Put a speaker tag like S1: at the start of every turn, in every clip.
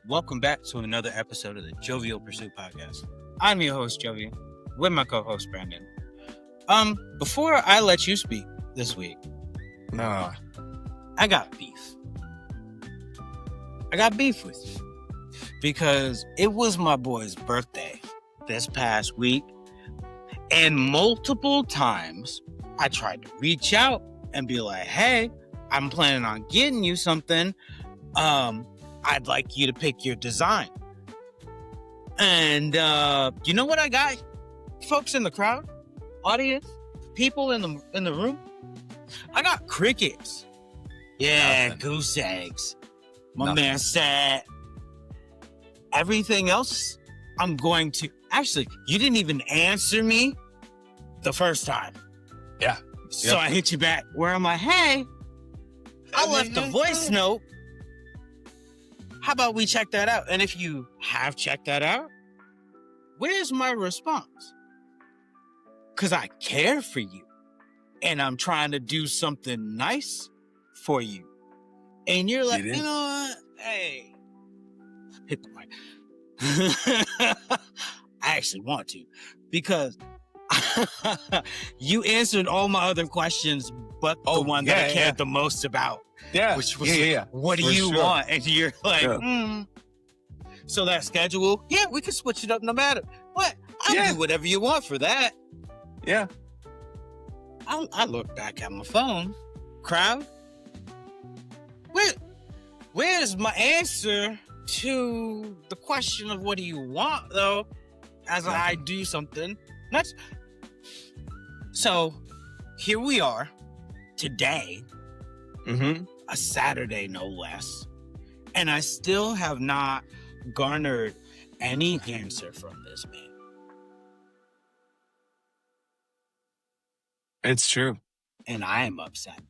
S1: Welcome back to another episode of the Jovial Pursuit Podcast. I'm your host, Jovial, with my co-host, Brandon. Before I let you speak this week, I got beef. I got beef with you because it was my boy's birthday this past week, and multiple times I tried to reach out and be like, hey, I'm planning on getting you something. I'd like you to pick your design. And you know what I got? Folks in the crowd, audience, people in the room. I got crickets. Yeah, nothing. Goose eggs. My nothing. Man said everything else I'm going to... Actually, you didn't even answer me the first time.
S2: Yeah.
S1: So I hit you back where I'm like, hey, I left a voice note. How about we check that out? And if you have checked that out, where's my response? Because I care for you. And I'm trying to do something nice for you. And you're like, you know what? Hey. Hit the mic. I actually want to. Because you answered all my other questions, but the one that I cared the most about.
S2: Yeah.
S1: Which was, what do you want? And you're like, So that schedule, we can switch it up no matter what. I'll do whatever you want for that.
S2: Yeah.
S1: I look back at my phone. Crowd, where's my answer to the question of what do you want, though, as I do something? So here we are today. A Saturday, no less. And I still have not garnered any answer from this man.
S2: It's true.
S1: And I am upset.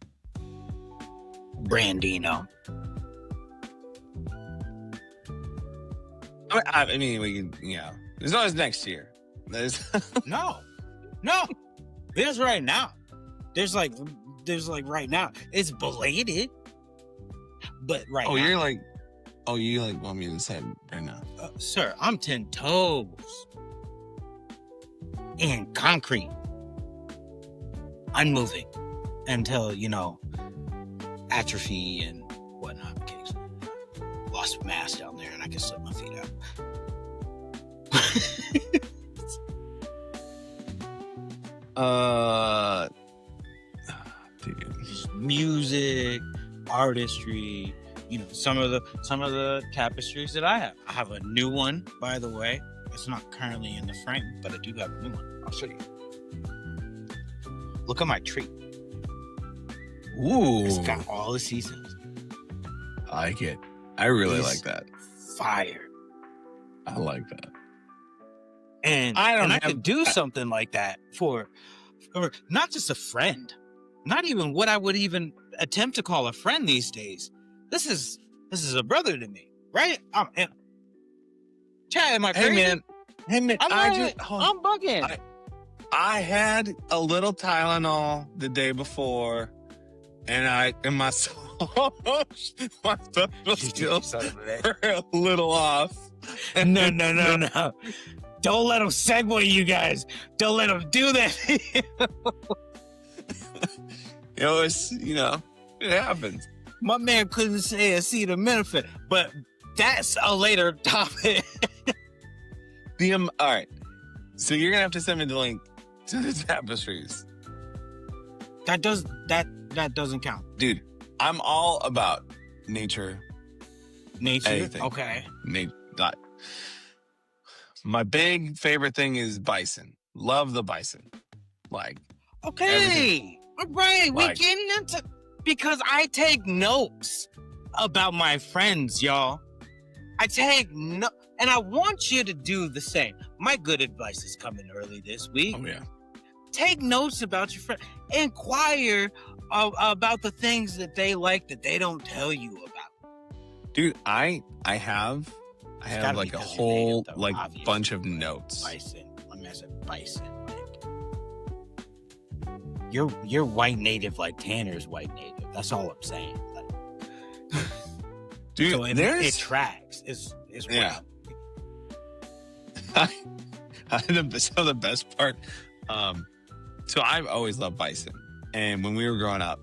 S1: Brandino.
S2: I mean, we can, there's always next year.
S1: No. There's right now. There's like right now. It's belated. But right now.
S2: You want me to say right now?
S1: Sir, I'm 10 toes. And concrete. Unmoving. Until, atrophy and whatnot. Okay, lost mass down there and I can slip my feet out. Just music, artistry, some of the tapestries that I have. I have a new one, by the way. It's not currently in the frame, but I do have a new one. I'll show you. Look at my tree.
S2: Ooh.
S1: It's got all the seasons.
S2: I like it. I really like that.
S1: Fire.
S2: I like that.
S1: And I could do something like that for not just a friend, not even what I would even attempt to call a friend these days. This is a brother to me, right? Chad, am I crazy?
S2: Hey man,
S1: I'm bugging.
S2: I had a little Tylenol the day before, and my social skills were a little off.
S1: No. Don't let him segue, you guys. Don't let him do that.
S2: It happens.
S1: My man couldn't say acetaminophen, but that's a later topic.
S2: All right. So you're gonna have to send me the link to the tapestries.
S1: That doesn't count,
S2: dude. I'm all about nature. Anything.
S1: Okay.
S2: My big favorite thing is bison. Love the bison.
S1: Okay. Everything. All right. We getting into... Because I take notes about my friends, y'all. I take notes. And I want you to do the same. My good advice is coming early this week.
S2: Oh, yeah.
S1: Take notes about your friend. Inquire about the things that they like that they don't tell you about.
S2: Dude, I have like a whole bunch of notes.
S1: Bison. Let me ask it. Bison. You're white native like Tanner's white native. That's all I'm saying.
S2: Dude,
S1: so it tracks. It's is
S2: Yeah.
S1: wild.
S2: So the best part, so I've always loved bison. And when we were growing up,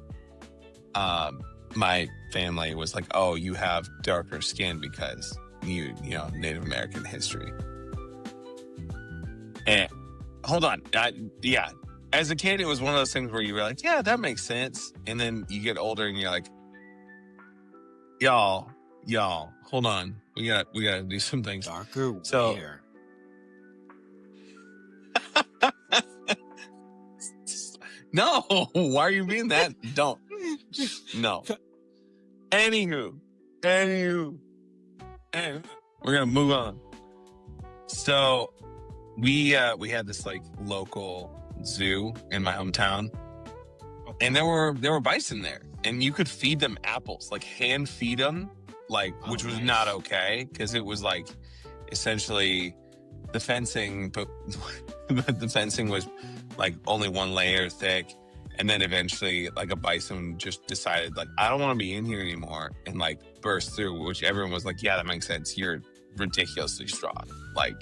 S2: my family was like, oh, you have darker skin because you know, Native American history. And hold on. Yeah. As a kid, it was one of those things where you were like, yeah, that makes sense. And then you get older and you're like, y'all, hold on. We gotta do some things.
S1: Darker
S2: So-
S1: where?
S2: No, why are you being that? Don't. No. Anywho. And we're gonna move on. So we had this like local zoo in my hometown, and there were bison there, and you could feed them apples, like hand feed them, like which was
S1: nice.
S2: not okay because it was like essentially the fencing, but the fencing was like only one layer thick. And then eventually, like, a bison just decided, like, I don't want to be in here anymore, and like burst through, which everyone was like, yeah, that makes sense. You're ridiculously strong. Like,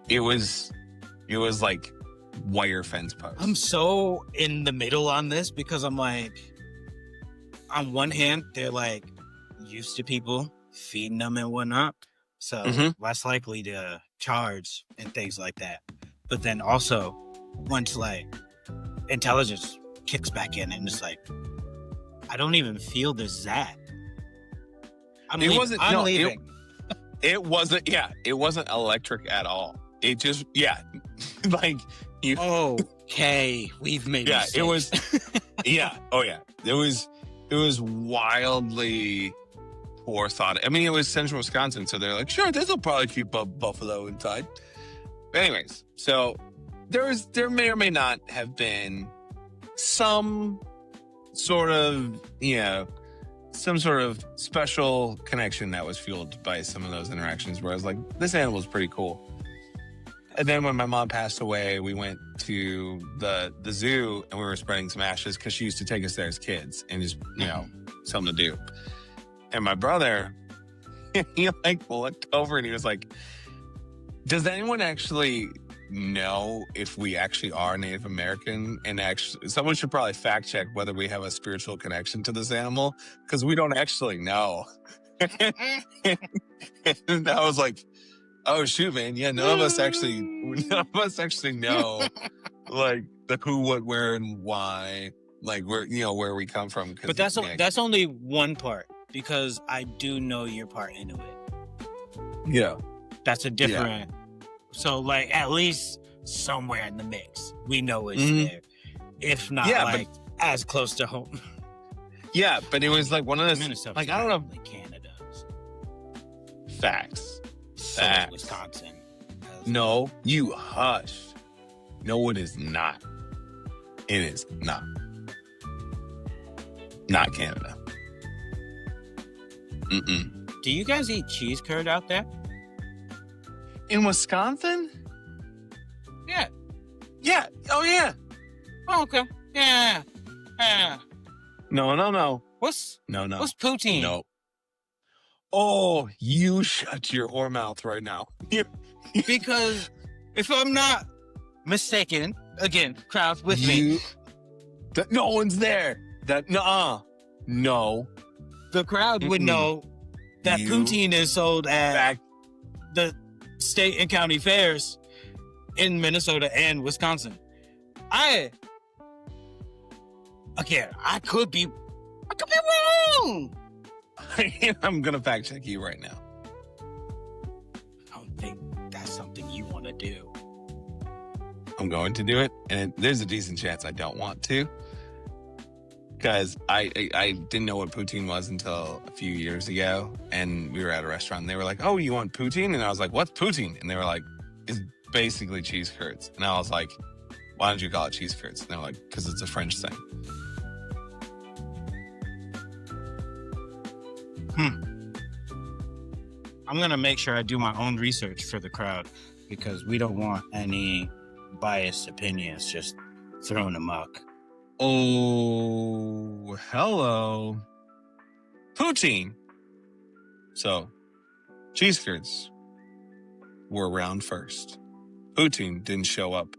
S2: it was like wire fence post.
S1: I'm so in the middle on this because I'm like, on one hand, they're like used to people feeding them and whatnot, so less likely to charge and things like that. But then also, once like intelligence kicks back in and it's like, I don't even feel the zap. I'm leaving.
S2: It wasn't. Yeah, it wasn't electric at all. It just, yeah, like you.
S1: Okay, we've made.
S2: Yeah,
S1: mistakes.
S2: it was. Yeah. Oh yeah. It was wildly poor thought. I mean, it was central Wisconsin, so they're like, sure, this will probably keep a buffalo inside. But anyways, so there may or may not have been some sort of, some sort of special connection that was fueled by some of those interactions where I was like, this animal's pretty cool. And then when my mom passed away, we went to the zoo and we were spreading some ashes because she used to take us there as kids and just, something to do. And my brother, he like looked over and he was like, does anyone actually know if we actually are Native American? And actually, someone should probably fact check whether we have a spiritual connection to this animal because we don't actually know. And I was like, oh shoot, man. Yeah, none of us actually know like the who, what, where, and why, like where we come from.
S1: But that's only one part because I do know your part into it.
S2: Yeah.
S1: That's a different. So, like, at least somewhere in the mix, we know it's there. If not, as close to home.
S2: Yeah, but it was like one of those,
S1: Minnesota's
S2: like, I don't know.
S1: like Canada's.
S2: Facts.
S1: So is Wisconsin.
S2: No, you hush. No, it is not. It is not. Not Canada. Mm-mm.
S1: Do you guys eat cheese curd out there?
S2: In Wisconsin?
S1: Yeah.
S2: Yeah. Oh, yeah.
S1: Oh, okay. Yeah.
S2: No.
S1: What's
S2: No.
S1: What's poutine?
S2: No. Oh, you shut your whore mouth right now.
S1: Because if I'm not mistaken, again, crowd with me.
S2: No one's there. No.
S1: The crowd would know that poutine is sold at the state and county fairs in Minnesota and Wisconsin. I could be wrong.
S2: I'm gonna fact check you right now.
S1: I don't think that's something you want to do.
S2: I'm going to do it, and there's a decent chance I don't want to, because I didn't know what poutine was until a few years ago, and we were at a restaurant, and they were like, "Oh, you want poutine?" And I was like, "What's poutine?" And they were like, "It's basically cheese curds." And I was like, "Why don't you call it cheese curds?" And they were like, "Because it's a French thing."
S1: I'm gonna make sure I do my own research for the crowd because we don't want any biased opinions just thrown amok.
S2: Oh, hello. Poutine. So, cheese curds were around first. Poutine didn't show up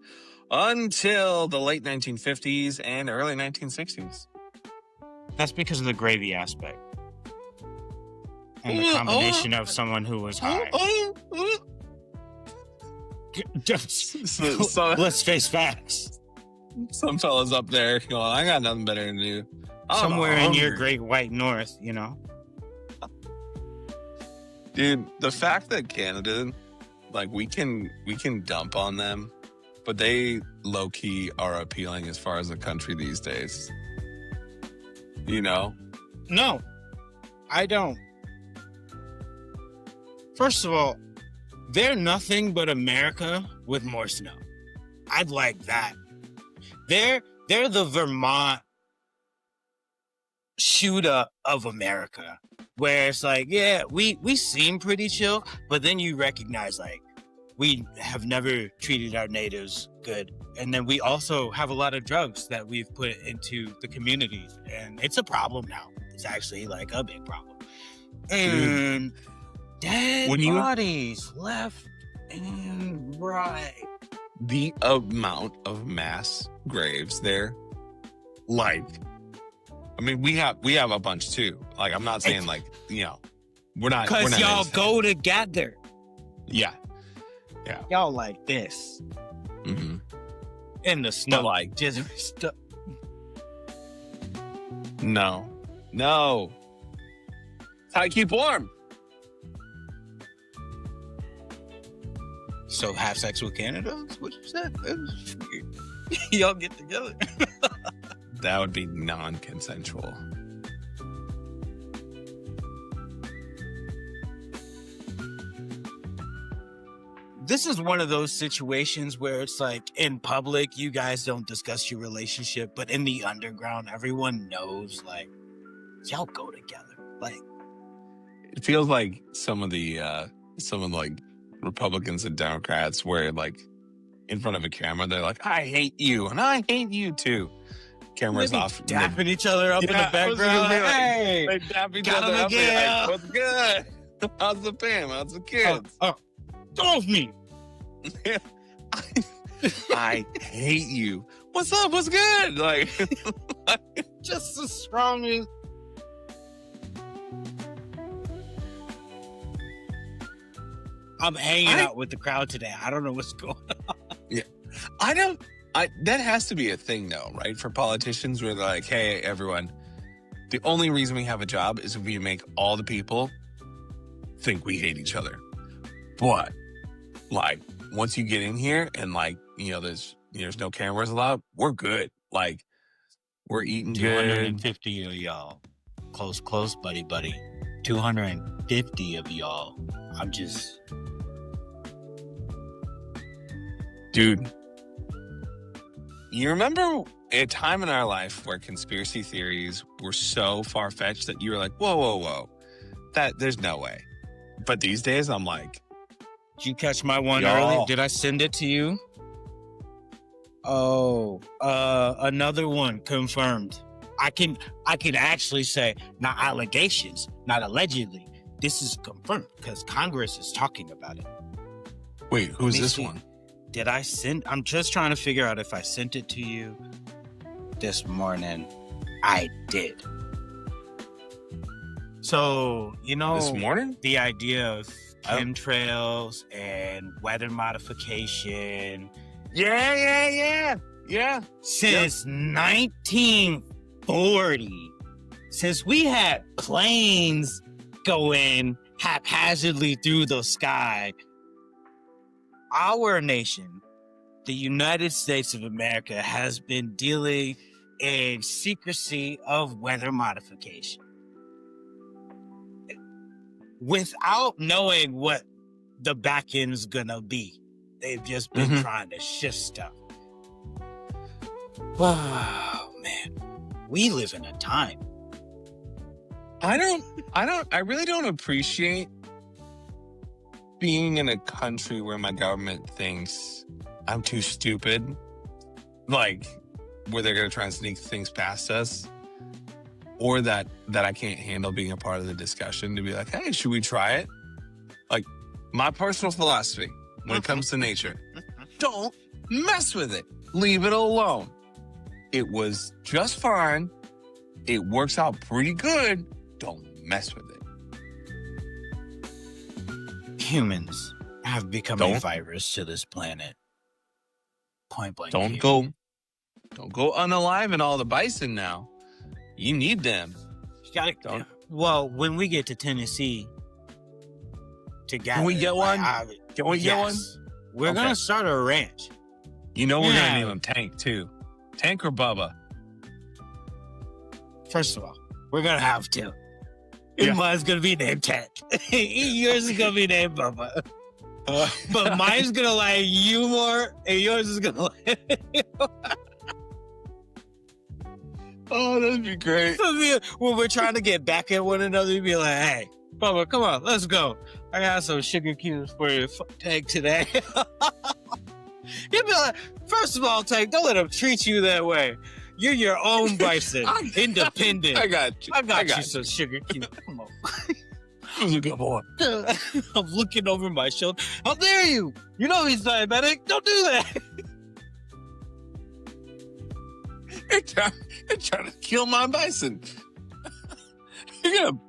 S2: until the late 1950s and early 1960s.
S1: That's because of the gravy aspect. And the combination of someone who was high. Let's face facts.
S2: Some fellas up there going, I got nothing better to do.
S1: Somewhere in your great white north, you know?
S2: Dude, the fact that Canada, like, we can dump on them, but they low-key are appealing as far as a country these days. You know?
S1: No, I don't. First of all, they're nothing but America with more snow. I'd like that. They're the Vermont shooter of America, where it's like, yeah, we seem pretty chill, but then you recognize, like, we have never treated our natives good. And then we also have a lot of drugs that we've put into the communities. And it's a problem now. It's actually like a big problem. And dead bodies left and right.
S2: The amount of mass graves there, like, I mean, we have a bunch too. Like, I'm not saying, like, you know, we're not.
S1: Because y'all go together.
S2: Yeah.
S1: Y'all like this.
S2: Mm-hmm.
S1: In the snow.
S2: But, like,
S1: just stuck.
S2: No. That's how I keep warm.
S1: So have sex with Canada? That's what you said. Y'all get together.
S2: That would be non-consensual.
S1: This is one of those situations where it's like, in public, you guys don't discuss your relationship, but in the underground, everyone knows, like, y'all go together. Like,
S2: it feels like some of like Republicans and Democrats where, like, in front of a camera, they're like, I hate you and I hate you too. Cameras off.
S1: Dapping each other up in the background. Like, hey,
S2: they dap each other up. Like, what's good? How's the fam? How's the kids?
S1: Don't me.
S2: I hate you. What's up? What's good? Like,
S1: just as strong as. I'm hanging out with the crowd today. I don't know what's going on.
S2: Yeah. That has to be a thing though, right? For politicians where they're like, hey, everyone, the only reason we have a job is if we make all the people think we hate each other. But, like, once you get in here and, like, you know, there's no cameras allowed, we're good. Like, we're eating
S1: 250 of y'all. Close, buddy. 250 of y'all. I'm just...
S2: Dude, you remember a time in our life where conspiracy theories were so far-fetched that you were like, whoa. There's no way. But these days, I'm like...
S1: Did you catch my one early? Did I send it to you? Oh, another one confirmed. I can actually say, not allegations, not allegedly. This is confirmed because Congress is talking about it.
S2: Wait, who's this one?
S1: Did I send? I'm just trying to figure out if I sent it to you this morning. I did. So, you know,
S2: this morning?
S1: The idea of chemtrails and weather modification.
S2: Yeah.
S1: Since 1940, since we had planes going haphazardly through the sky, our nation, the United States of America, has been dealing in secrecy of weather modification without knowing what the back end's gonna be. They've just been trying to shift stuff. Wow, man, we live in a time.
S2: I really don't appreciate being in a country where my government thinks I'm too stupid, like, where they're going to try and sneak things past us, or that I can't handle being a part of the discussion to be like, hey, should we try it? Like, my personal philosophy when it comes to nature, don't mess with it. Leave it alone. It was just fine. It works out pretty good. Don't mess with it.
S1: Humans have become a virus to this planet. Point blank.
S2: Don't go unaliving all the bison now. You need them.
S1: You gotta. Well, when we get to Tennessee, together,
S2: can we get one? Can we get one?
S1: We're gonna start a ranch.
S2: You know we're gonna name him Tank too. Tank or Bubba?
S1: First of all, we're gonna have two. Mine's gonna be named Tank. Yours is gonna be named Bubba. But mine's gonna like you more, and yours is gonna like.
S2: Oh, that'd be great.
S1: When we're trying to get back at one another, you'd be like, "Hey, Bubba, come on, let's go. I got some sugar cubes for your Tank today." You'd be like, first of all, Tank, don't let him treat you that way. You're your own bison, independent.
S2: I got you.
S1: I got you some sugar cubes. Come on.
S2: Who's a good boy?
S1: I'm looking over my shoulder. How dare you? You know he's diabetic. Don't do that.
S2: You're trying to kill my bison. You're gonna...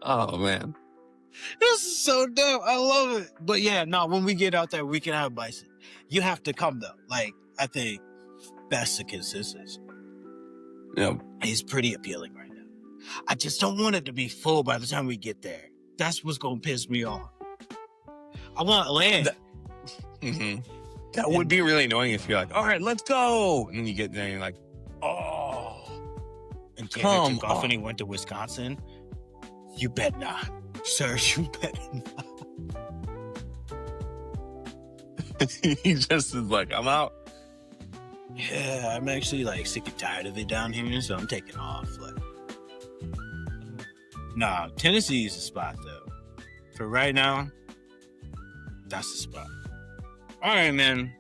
S2: Oh, man.
S1: This is so dope. I love it. But yeah, no, when we get out there, we can have bison. You have to come, though. Like, I think best of consistency.
S2: Yeah.
S1: He's pretty appealing right now. I just don't want it to be full by the time we get there. That's what's going to piss me off. I want land.
S2: That would be really annoying if you're like, all right, let's go. And then you get there and you're like, oh.
S1: And Tanner took off and he went to Wisconsin. You bet not. Sir, you bet not.
S2: He just is like, I'm out.
S1: Yeah, I'm actually like sick and tired of it down here, so I'm taking off. Like, nah, Tennessee is the spot though. For right now, that's the spot. All right, man.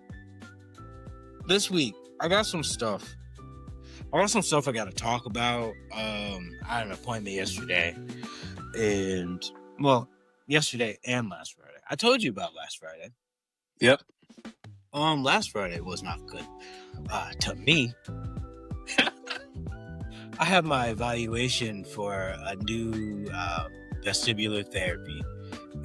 S1: This week, I got some stuff. I got to talk about. I had an appointment yesterday, yesterday and last Friday. I told you about last Friday.
S2: Yep.
S1: Last Friday was not good. To me, I had my evaluation for a new vestibular therapy,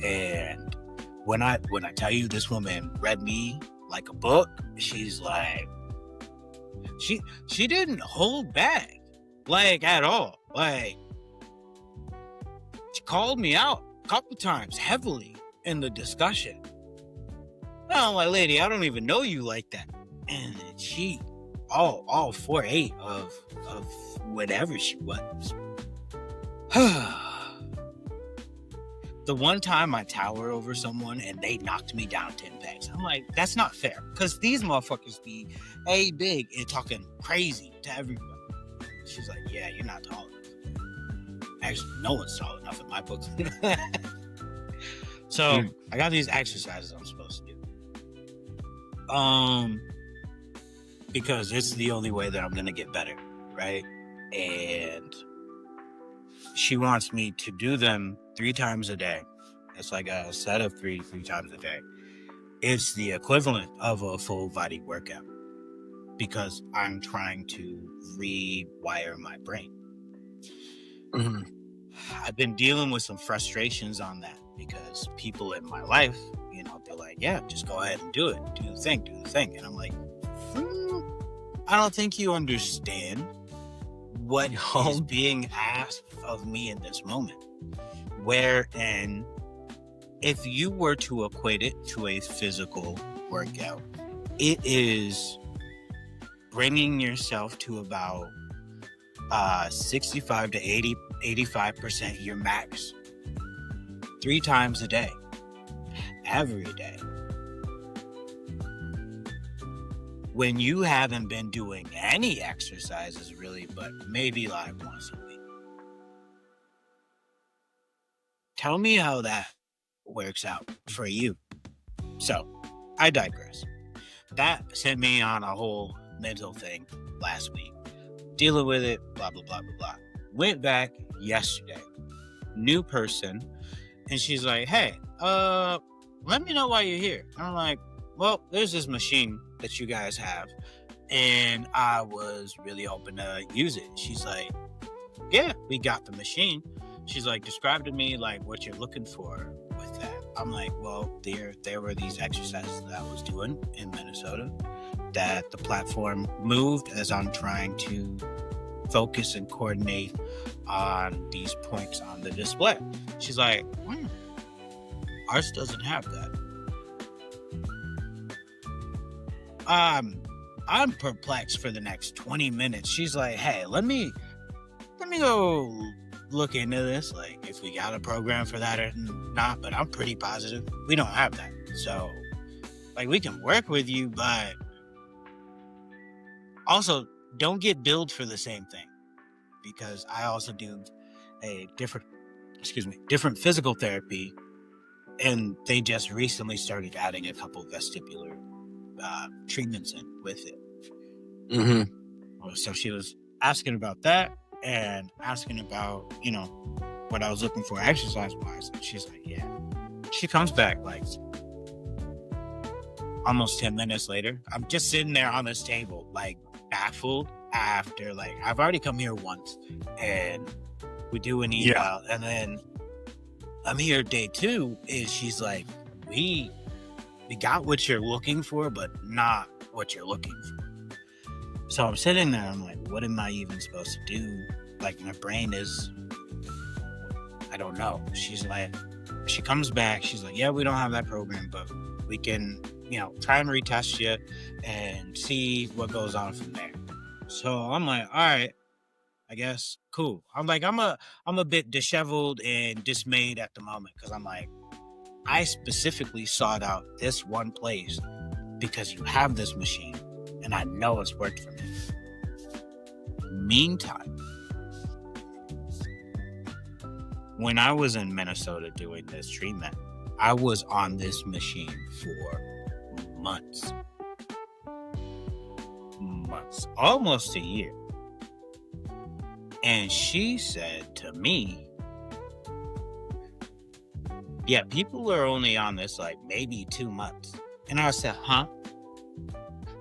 S1: and when I tell you this woman read me like a book, she's like, she didn't hold back, like at all. Like, she called me out a couple times heavily in the discussion. I'm like, lady, I don't even know you like that. And she, all 4'8" of whatever she was. The one time I tower over someone and they knocked me down 10 pegs, I'm like, that's not fair. Because these motherfuckers be big and talking crazy to everybody. She's like, yeah, you're not tall enough. Actually, no one's tall enough in my book. So I got these exercises I'm supposed to do. Because it's the only way that I'm gonna get better, right? And she wants me to do them 3 times a day. It's like a set of three times a day. It's the equivalent of a full body workout because I'm trying to rewire my brain. Mm-hmm. I've been dealing with some frustrations on that because people in my life, they're like, yeah, just go ahead and do it. Do the thing. And I'm like, I don't think you understand what is being asked of me in this moment. Wherein, if you were to equate it to a physical workout, it is bringing yourself to about 65 to 85% your max 3 times a day, every day. When you haven't been doing any exercises really, but maybe like once a week. Tell me how that works out for you. So, I digress. That sent me on a whole mental thing last week. Dealing with it, blah, blah, blah, blah, blah. Went back yesterday. New person. And she's like, hey, let me know why you're here. And I'm like, well, there's this machine that you guys have, and I was really hoping to use it. She's like, yeah, we got the machine. She's like, describe to me like what you're looking for with that. I'm like, well, there were these exercises that I was doing in Minnesota that the platform moved as I'm trying to focus and coordinate on these points on the display. She's like, ours doesn't have that. I'm perplexed for the next 20 minutes. She's like, hey, let me go look into this, like if we got a program for that or not, but I'm pretty positive we don't have that. So like we can work with you, but also don't get billed for the same thing, because I also do a different physical therapy, and they just recently started adding a couple vestibular treatments in with it.
S2: Mm-hmm.
S1: So she was asking about that and asking about, what I was looking for exercise wise. And she's like, yeah. She comes back like almost 10 minutes later. I'm just sitting there on this table, like baffled after, like, I've already come here once and we do an eval, and then I'm here day 2 is she's like, we got what you're looking for, but not what you're looking for. So I'm sitting there, I'm like, what am I even supposed to do? Like, my brain is, I don't know. She's like, she comes back, she's like, yeah, we don't have that program, but we can, try and retest you and see what goes on from there. So I'm like, all right, I guess, cool. I'm like, I'm a bit disheveled and dismayed at the moment, because I'm like, I specifically sought out this one place because you have this machine and I know it's worked for me. Meantime, when I was in Minnesota doing this treatment, I was on this machine for months, almost a year. And she said to me, yeah, people are only on this like maybe 2 months. And I said, huh?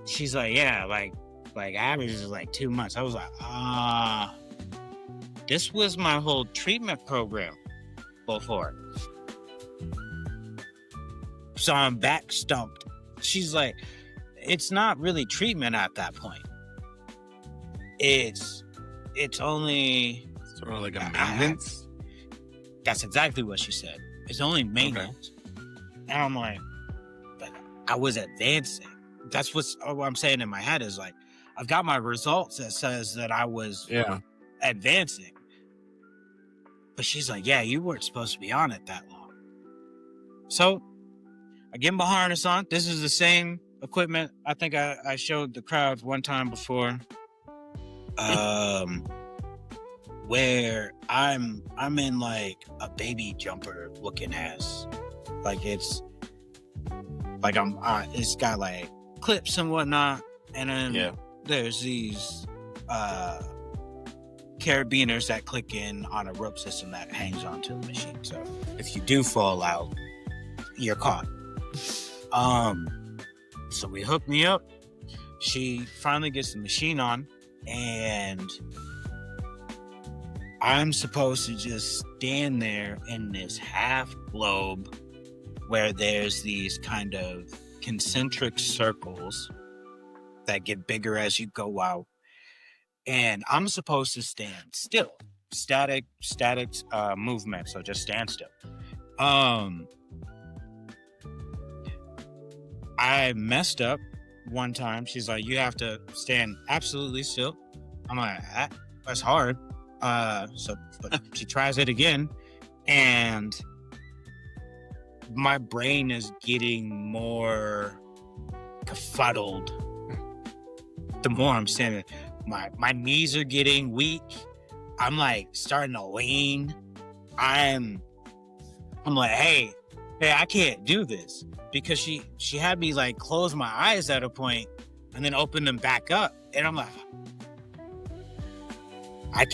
S1: She's like, yeah, like average is like 2 months. I was like, this was my whole treatment program before. So I'm back stumped. She's like, it's not really treatment at that point. It's only
S2: sort of like a maintenance.
S1: That's exactly what she said. It's only maintenance. Okay. And I'm like, but I was advancing. That's what I'm saying in my head is like, I've got my results that says that I was advancing. But she's like, yeah, you weren't supposed to be on it that long. So I get my harness on. This is the same equipment I think I showed the crowd one time before. Where I'm in like a baby jumper looking ass. Like it's like it's got like clips and whatnot, and then there's these carabiners that click in on a rope system that hangs onto the machine. So if you do fall out, you're caught. So we hooked me up. She finally gets the machine on, and I'm supposed to just stand there in this half globe where there's these kind of concentric circles that get bigger as you go out. And I'm supposed to stand still. Static movement. So just stand still. I messed up one time. She's like, you have to stand absolutely still. I'm like, that's hard. But she tries it again, and my brain is getting more befuddled the more I'm standing. My knees are getting weak. I'm like starting to lean. I'm like, hey, I can't do this, because she had me like close my eyes at a point and then open them back up, and I'm like, I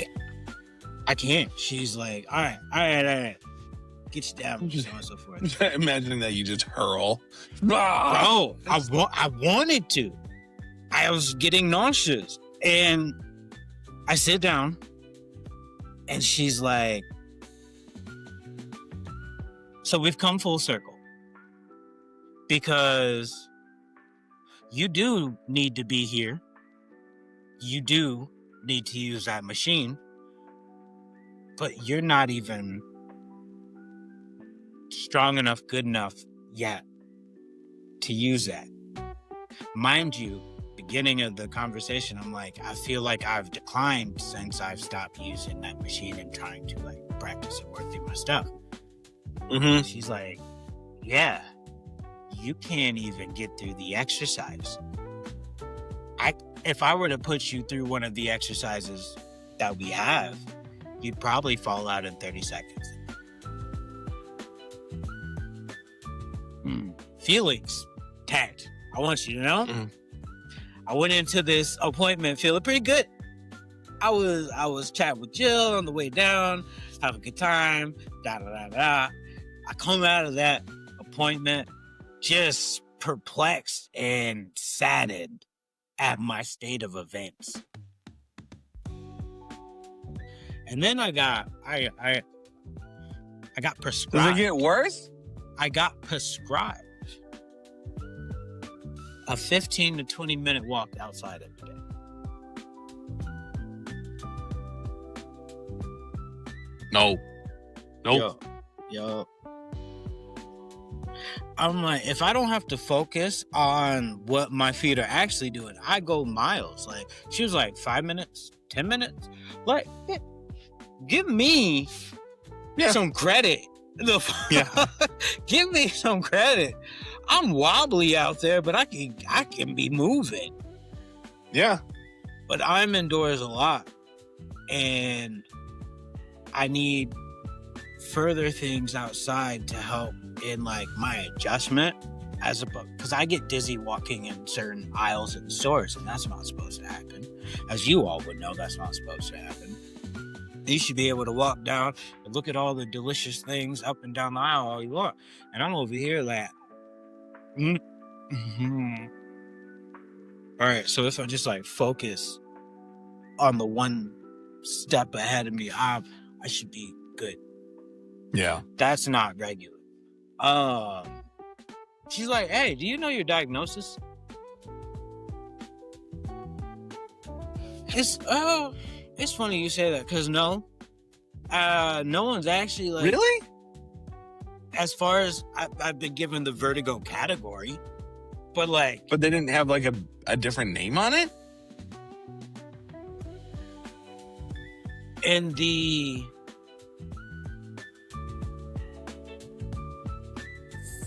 S1: can't. She's like, all right. get you down, so on and so forth.
S2: Imagining that you just hurl.
S1: Bro, I wanted to. I was getting nauseous. And I sit down, and she's like, so we've come full circle. Because you do need to be here. You do need to use that machine. But you're not even strong enough, good enough yet to use that. Mind you, beginning of the conversation, I'm like, I feel like I've declined since I've stopped using that machine and trying to like practice and work through my stuff.
S2: Mm-hmm.
S1: She's like, yeah, you can't even get through the exercise. If I were to put you through one of the exercises that we have, you'd probably fall out in 30 seconds. Feelings tagged. I want you to know. I went into this appointment feeling pretty good. I was chatting with Jill on the way down, have a good time, I come out of that appointment just perplexed and saddened at my state of events. And then I got prescribed.
S2: Does it get worse?
S1: I got prescribed a 15 to 20 minute walk outside every day.
S2: No. Nope.
S1: Yo. I'm like, if I don't have to focus on what my feet are actually doing, I go miles. Like, she was like 5 minutes, 10 minutes. Like, give me some credit. Give me some credit. I'm wobbly out there, but I can be moving.
S2: Yeah.
S1: But I'm indoors a lot, and I need further things outside to help in like my adjustment, because I get dizzy walking in certain aisles in stores, and that's not supposed to happen. As you all would know, that's not supposed to happen. You should be able to walk down and look at all the delicious things up and down the aisle all you want. And I'm over here like, All right, so if I just like focus on the one step ahead of me, I should be good.
S2: Yeah.
S1: That's not regular. She's like, hey, do you know your diagnosis? It's funny you say that, because no one's actually like,
S2: really?
S1: As far as I've been given the vertigo category, but they
S2: didn't have like a different name on it?
S1: In the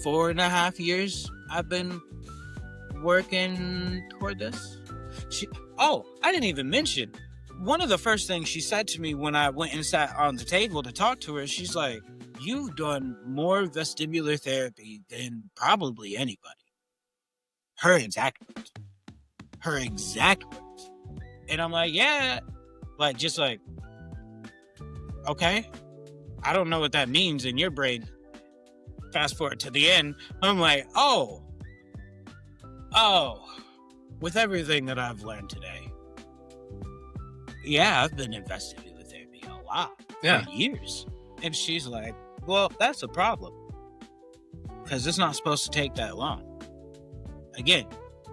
S1: 4.5 years I've been working toward this. I didn't even mention, one of the first things she said to me when I went and sat on the table to talk to her, she's like, you've done more vestibular therapy than probably anybody. Her exact words. And I'm like, yeah. Okay. I don't know what that means in your brain. Fast forward to the end. I'm like, oh. With everything that I've learned today. Yeah, I've been in vestibular therapy a lot. For years. And she's like, well, that's a problem. Because it's not supposed to take that long. Again,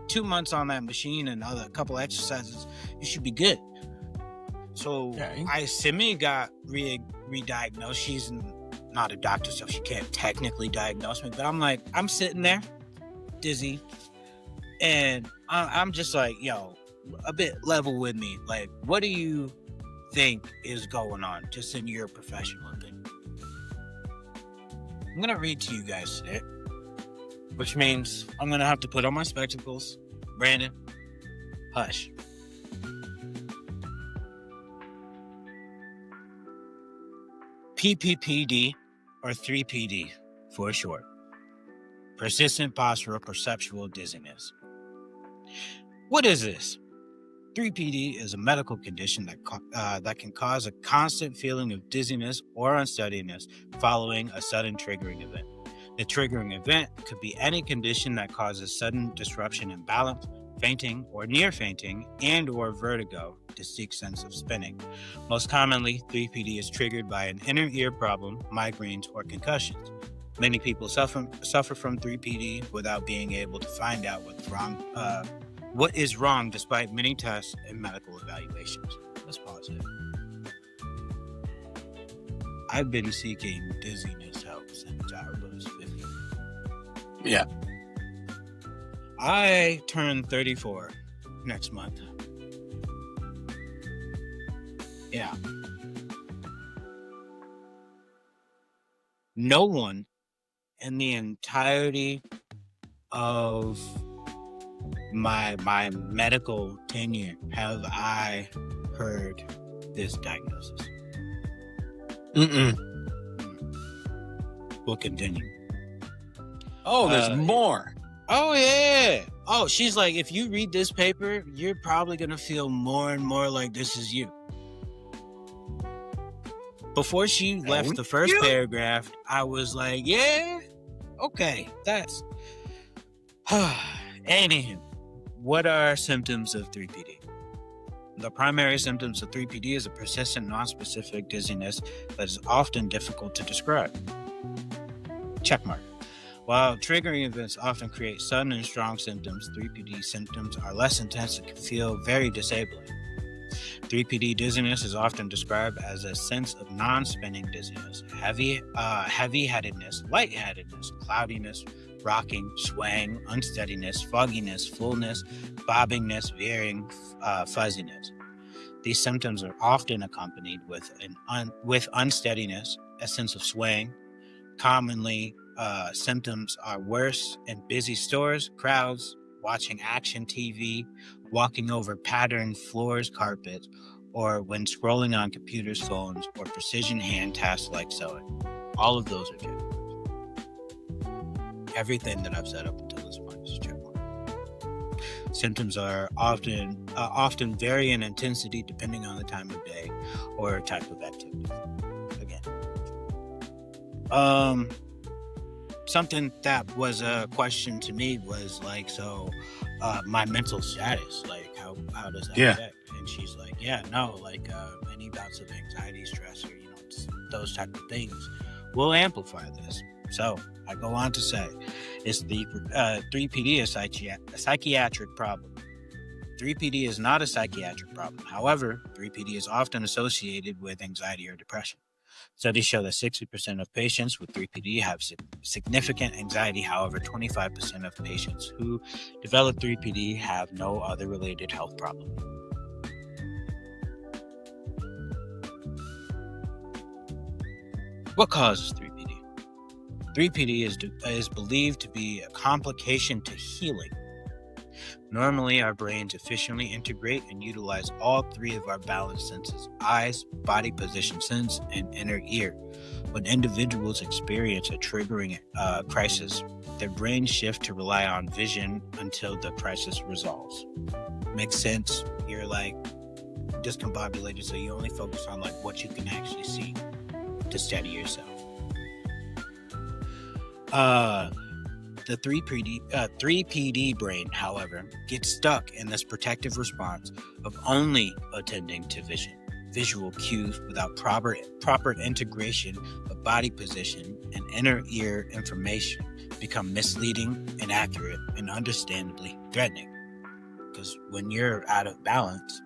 S1: 2 months on that machine and a couple exercises, you should be good. So I got re-diagnosed. She's not a doctor, so she can't technically diagnose me. But I'm like, I'm sitting there, dizzy, and I'm just like, yo, a bit level with me. Like, what do you think is going on, just in your professional opinion? I'm gonna read to you guys today, which means I'm gonna have to put on my spectacles. Brandon, hush. PPPD, or 3PD for short. Persistent postural perceptual dizziness. What is this? 3PD is a medical condition that can cause a constant feeling of dizziness or unsteadiness following a sudden triggering event. The triggering event could be any condition that causes sudden disruption in balance, fainting or near fainting, and or vertigo, distinct sense of spinning. Most commonly, 3PD is triggered by an inner ear problem, migraines, or concussions. Many people suffer from 3PD without being able to find out what is wrong despite many tests and medical evaluations. Let's pause it. I've been seeking dizziness help since I was 15.
S2: Yeah.
S1: I turn 34 next month. Yeah. No one in the entirety of my medical tenure have I heard this diagnosis. We'll continue.
S2: Oh, there's more.
S1: Oh, yeah. Oh, she's like, if you read this paper, you're probably going to feel more and more like this is you. Before she left the first paragraph, I was like, yeah, okay, that's... Anywho, what are symptoms of 3PD? The primary symptoms of 3PD is a persistent, non-specific dizziness that is often difficult to describe. Checkmark. While triggering events often create sudden and strong symptoms, 3PD symptoms are less intense and can feel very disabling. 3PD dizziness is often described as a sense of non-spinning dizziness, heavy-headedness, lightheadedness, cloudiness, rocking, swaying, unsteadiness, fogginess, fullness, bobbingness, veering, fuzziness. These symptoms are often accompanied with unsteadiness, a sense of swaying. Commonly, symptoms are worse in busy stores, crowds, watching action TV, walking over patterned floors, carpets, or when scrolling on computers, phones, or precision hand tasks like sewing. All of those are check marks. Everything that I've said up until this point is check mark. Symptoms are often vary in intensity depending on the time of day or type of activity. Again. Something that was a question to me was like, so my mental status, like how does that affect? And she's like, any bouts of anxiety, stress, or those type of things will amplify this. So I go on to say, is the 3PD a psychiatric problem? 3PD is not a psychiatric problem. However, 3PD is often associated with anxiety or depression. Studies show that 60% of patients with 3PD have significant anxiety. However, 25% of patients who develop 3PD have no other related health problem. What causes 3PD? 3PD is believed to be a complication to healing. Normally, our brains efficiently integrate and utilize all three of our balance senses: eyes, body position sense, and inner ear. When individuals experience a triggering crisis, their brains shift to rely on vision until the crisis resolves. Makes sense? You're like discombobulated, so you only focus on like what you can actually see to steady yourself. The 3PD brain, however, gets stuck in this protective response of only attending to visual cues without proper integration of body position and inner ear information become misleading, inaccurate, and understandably threatening. Because when you're out of balance,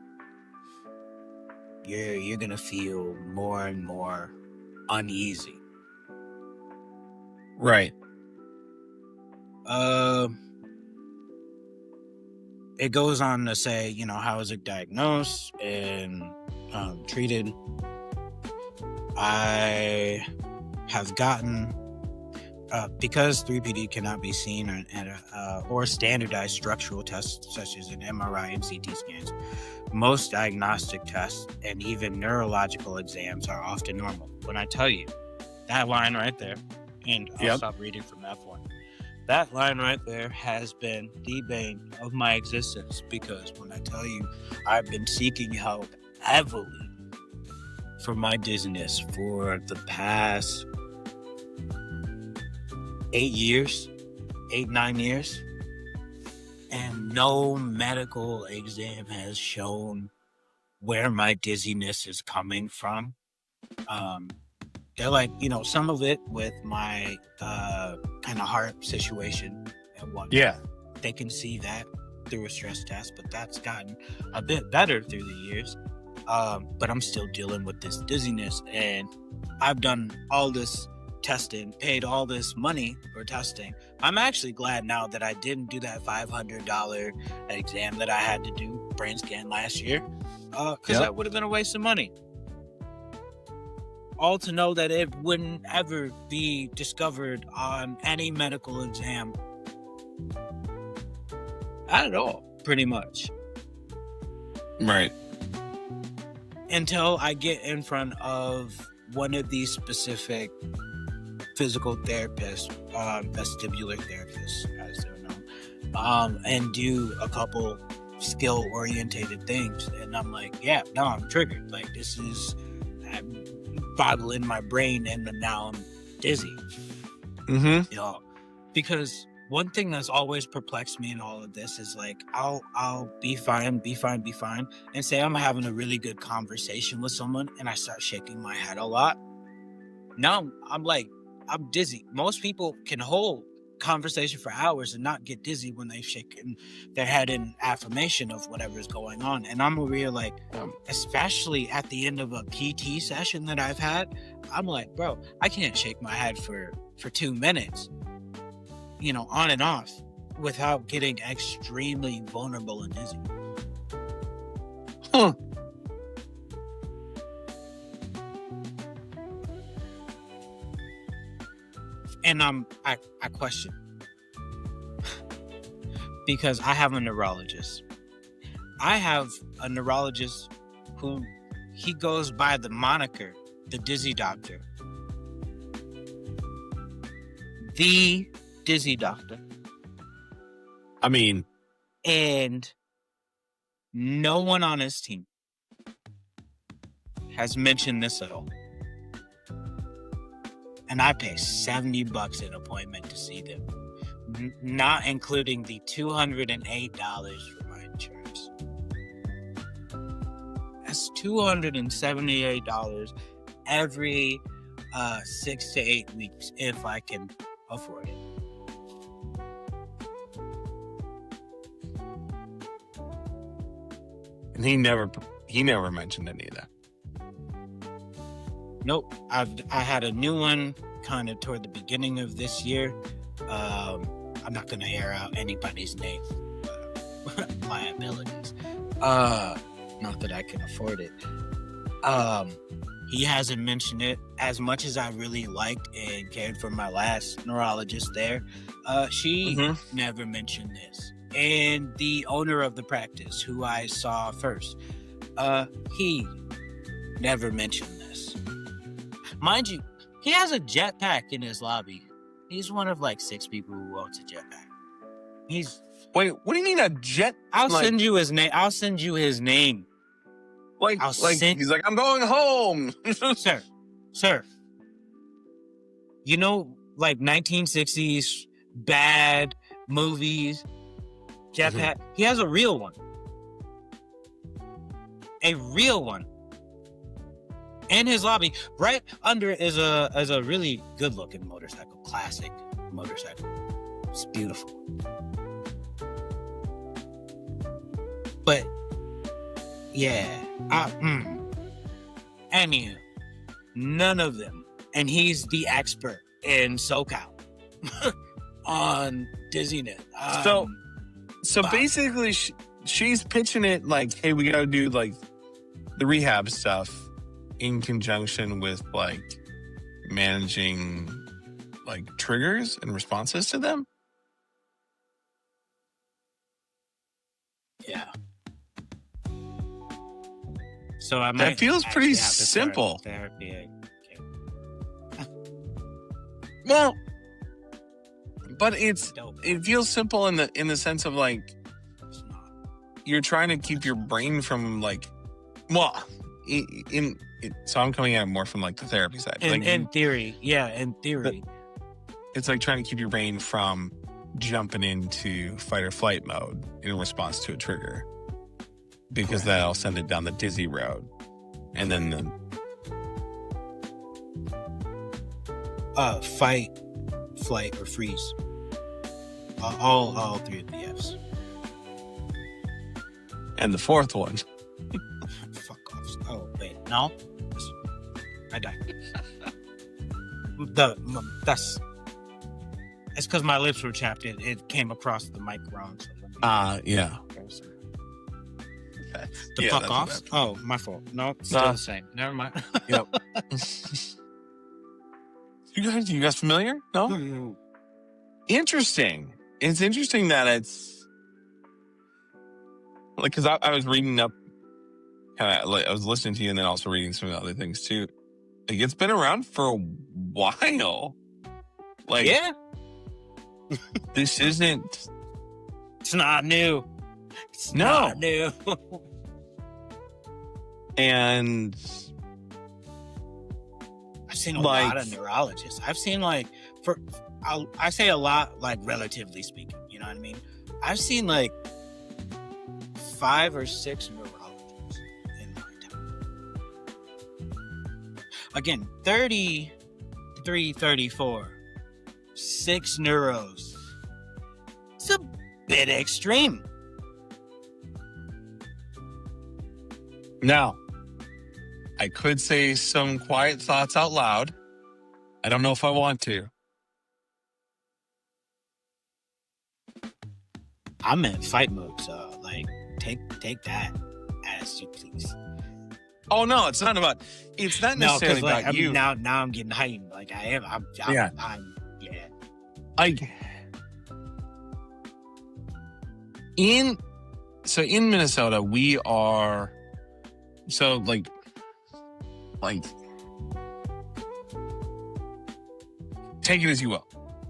S1: you're gonna feel more and more uneasy.
S2: Right.
S1: It goes on to say, how is it diagnosed and treated? I have gotten, because 3PD cannot be seen or standardized structural tests such as an MRI and CT scans, most diagnostic tests and even neurological exams are often normal. When I tell you that line right there, and I'll stop reading from that point. That line right there has been the bane of my existence, because when I tell you I've been seeking help heavily for my dizziness for the past 9 years, and no medical exam has shown where my dizziness is coming from. They're like, some of it with my kind of heart situation and whatnot.
S2: Yeah.
S1: They can see that through a stress test, but that's gotten a bit better through the years. But I'm still dealing with this dizziness, and I've done all this testing, paid all this money for testing. I'm actually glad now that I didn't do that $500 exam that I had to do, brain scan, last year, because that would have been a waste of money. All to know that it wouldn't ever be discovered on any medical exam at all, pretty much.
S2: Right.
S1: Until I get in front of one of these specific physical therapists, vestibular therapists, as they're known, and do a couple skill-orientated things. And I'm like, yeah, no, I'm triggered. Like, this is boggling my brain, and now I'm dizzy.
S2: Mm-hmm.
S1: Because one thing that's always perplexed me in all of this is, like, I'll be fine, and say I'm having a really good conversation with someone, and I start shaking my head a lot. Now I'm like, I'm dizzy. Most people can hold conversation for hours and not get dizzy when they've shaken their head in affirmation of whatever's going on. And I'm over here like, especially at the end of a PT session that I've had, I'm like, bro, I can't shake my head for 2 minutes, on and off, without getting extremely vulnerable and dizzy.
S2: Huh.
S1: And I question, because I have a neurologist. I have a neurologist who he goes by the moniker, the Dizzy Doctor. The Dizzy Doctor.
S2: I mean,
S1: and no one on his team has mentioned this at all. And I pay $70 an appointment to see them, not including the $208 for my insurance. That's $278 every 6 to 8 weeks if I can afford it.
S2: And he never mentioned any of that.
S1: Nope. I had a new one kind of toward the beginning of this year. I'm not going to air out anybody's name, liabilities. Not that I can afford it. He hasn't mentioned it. As much as I really liked and cared for my last neurologist there, she never mentioned this. And the owner of the practice, who I saw first, he never mentioned this. Mind you, he has a jetpack in his lobby. He's one of like 6 people who owns a jetpack.
S2: Wait, what do you mean a jet?
S1: I'll send you his name. I'll send you his name.
S2: He's like, I'm going home.
S1: Sir. Like 1960s bad movies, jetpack. He has a real one. A real one. In his lobby, right under it is a really good looking motorcycle, classic motorcycle. It's beautiful. But yeah, anywho, none of them, and he's the expert in SoCal on dizziness.
S2: So basically, she's pitching it like, hey, we got to do like the rehab stuff in conjunction with like managing like triggers and responses to them.
S1: Yeah. So
S2: that feels pretty simple.
S1: Therapy.
S2: Well, But it feels simple in the sense of like
S1: It's not.
S2: you're trying to keep your brain from like, well, so I'm coming at it more from like the therapy side.
S1: In theory, yeah, in theory.
S2: It's like trying to keep your brain from jumping into fight or flight mode in response to a trigger, because that'll send it down the dizzy road, and then
S1: fight, flight, or freeze. All three of the F's.
S2: And the fourth one.
S1: Fuck off. Oh wait, no, I died. It's because my lips were chapped. It came across the mic wrong. So
S2: yeah.
S1: The fuck off? Oh, my fault. No, it's still the same. Never mind.
S2: Yep. You guys familiar? No? Interesting. It's interesting that it's like, because I was reading up, kind of like I was listening to you and then also reading some other things too. Like, it's been around for a while. Like,
S1: yeah.
S2: This isn't.
S1: It's not new. It's not new.
S2: And
S1: I've seen a lot of neurologists. I've seen I say a lot, like relatively speaking. You know what I mean? I've seen like 5 or 6 neurologists in my time. Again, 33, 34. 6 neuros. It's a bit extreme.
S2: Now, I could say some quiet thoughts out loud. I don't know if I want to.
S1: I'm in fight mode, so take that as you please.
S2: Oh no, it's not necessarily about you.
S1: Now I'm getting heightened. Like I am. I'm
S2: in Minnesota, we are like take it as you will.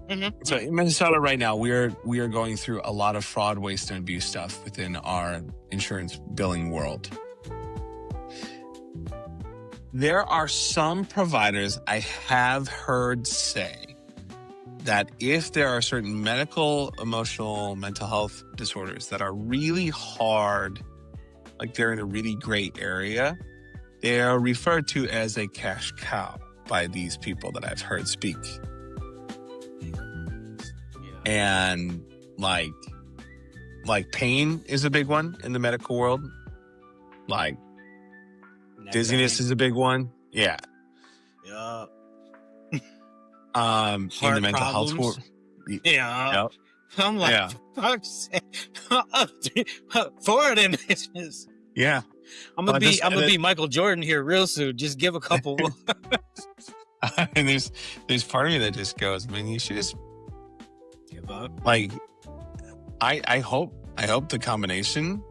S1: Mm-hmm.
S2: So in Minnesota right now, we are going through a lot of fraud, waste, and abuse stuff within our insurance billing world. There are some providers I have heard say that if there are certain medical, emotional, mental health disorders that are really hard, like they're in a really gray area, they are referred to as a cash cow by these people that I've heard speak. And like pain is a big one in the medical world. Like dizziness is a big one. Yeah.
S1: Yeah.
S2: In the mental health world.
S1: Yeah.
S2: Yep.
S1: I'm like, fuck's sake. Forward in business.
S2: Yeah.
S1: I'm gonna be Michael Jordan here real soon. Just give a couple.
S2: And there's part of me that just goes, I mean, you should just
S1: give up.
S2: Like, I hope the combination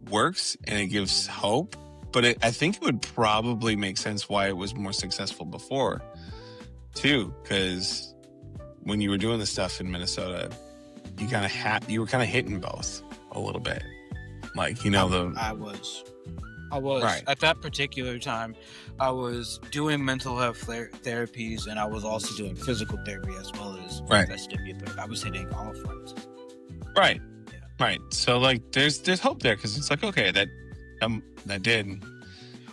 S2: works and it gives hope, but I think it would probably make sense why it was more successful before too, because when you were doing the stuff in Minnesota, you were kind of hitting both a little bit, like, I was
S1: right. At that particular time, I was doing mental health therapies, and I was also doing physical therapy as well as vestibular therapy. I was hitting all fronts.
S2: Right. Yeah. Right. So like, there's hope there, because it's like, okay, that did.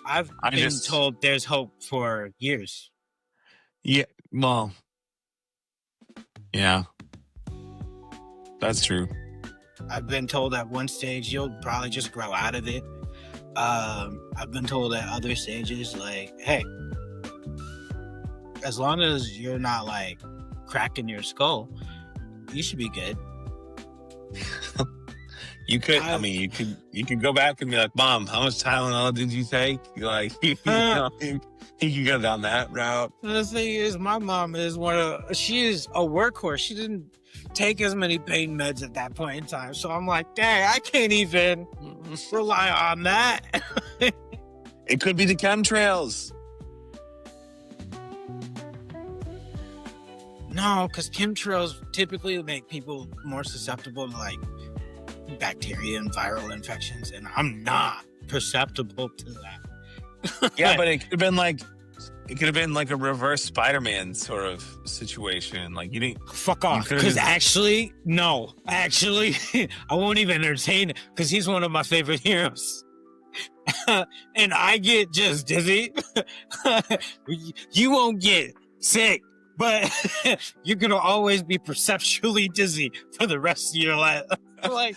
S1: I've been told there's hope for years.
S2: Yeah. Well. Yeah. That's true.
S1: I've been told at one stage you'll probably just grow out of it. I've been told at other stages, like, hey, as long as you're not like cracking your skull, you should be good.
S2: You could go back and be like, Mom, how much Tylenol did you take? Like, you can go down that route.
S1: The thing is, my mom is she is a workhorse. She didn't take as many pain meds at that point in time. So I'm like, dang, I can't even rely on that.
S2: It could be the chemtrails.
S1: No, No, because chemtrails typically make people more susceptible to like bacteria and viral infections, and I'm not susceptible to that.
S2: Yeah, but it could have been like a reverse Spider-Man sort of situation. Like you didn't
S1: Fuck off.
S2: could've
S1: Because
S2: just-
S1: actually, no. Actually, I won't even entertain it because he's one of my favorite heroes. And I get just dizzy. You won't get sick, but you're going to always be perceptually dizzy for the rest of your life. Like,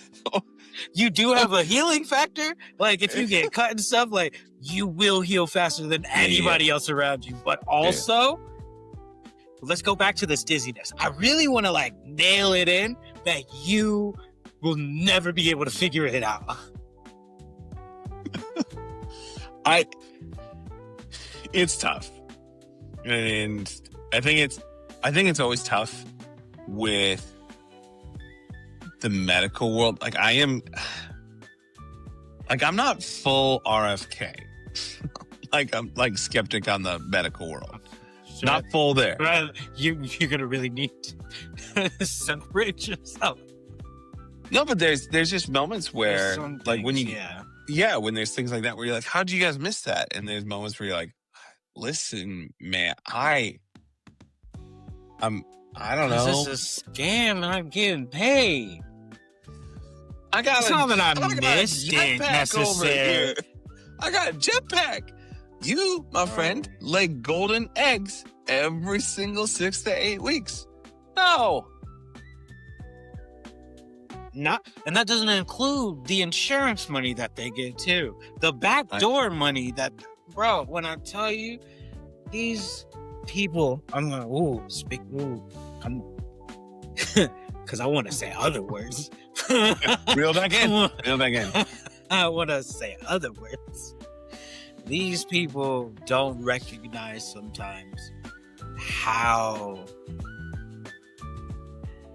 S1: you do have a healing factor. Like, if you get cut and stuff, like, you will heal faster than anybody else around you. But also, let's go back to this dizziness. I really want to like nail it in that you will never be able to figure it out.
S2: It's tough, and I think it's always tough with the medical world. Like I'm not full RFK. Like I'm like skeptic on the medical world.
S1: Sure.
S2: Not full there.
S1: Right, you're gonna really need to separate yourself.
S2: No, but there's just moments where
S1: There's some
S2: like when
S1: things,
S2: you when there's things like that where you're like, how'd you guys miss that? And there's moments where you're like, listen, man, I don't know.
S1: This is a scam and I'm getting paid.
S2: I got
S1: It's not that I missed it necessarily.
S2: I got a jetpack. You, my friend, lay golden eggs every single 6 to 8 weeks. No.
S1: Not, and that doesn't include the insurance money that they get too. The backdoor money that, bro, when I tell you, these people, I'm like, because I want to say other words.
S2: Reel back in. Reel back in.
S1: I want to say other words. These people don't recognize sometimes how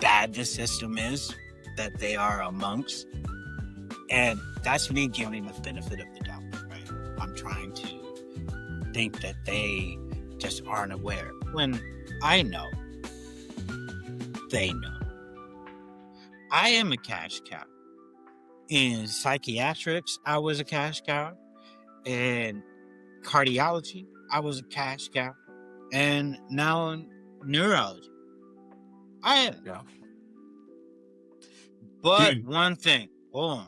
S1: bad the system is that they are amongst. And that's me giving the benefit of the doubt, right? I'm trying to think that they just aren't aware. When I know, they know. I am a cash cow. In psychiatrics, I was a cash cow. In cardiology, I was a cash cow. And now in neurology, I am.
S2: Yeah.
S1: But
S2: Dude.
S1: one thing, hold on.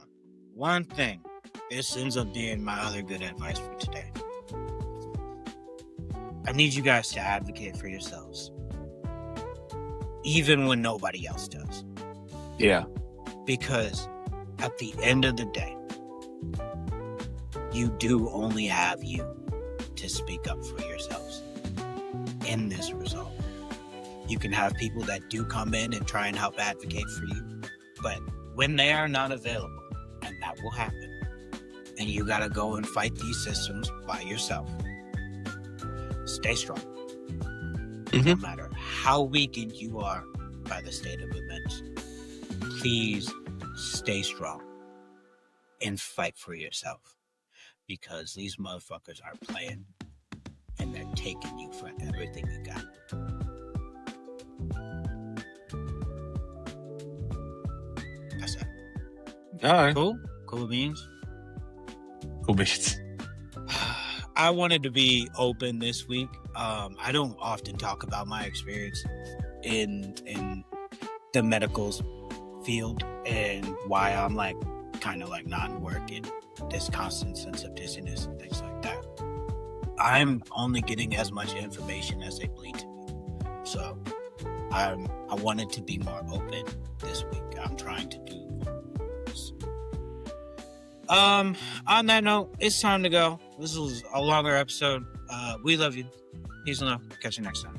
S1: One thing. This ends up being my other good advice for today. I need you guys to advocate for yourselves. Even when nobody else does.
S2: Yeah.
S1: Because at the end of the day, you do only have you to speak up for yourselves in this result. You can have people that do come in and try and help advocate for you, but when they are not available, and that will happen, and you gotta go and fight these systems by yourself, stay strong. No matter how weakened you are by the state of events, please stay strong and fight for yourself, because these motherfuckers are playing and they're taking you for everything you got. That's it.
S2: All right.
S1: Cool? Cool beans?
S2: Cool beans.
S1: I wanted to be open this week. I don't often talk about my experience in the medical field and why I'm like kind of like not working, this constant sense of dizziness and things like that. I'm only getting as much information as they bleed to me. So I wanted to be more open this week. I'm trying to do this. On that note, it's time to go. This was a longer episode. We love you. Peace and love. Catch you next time.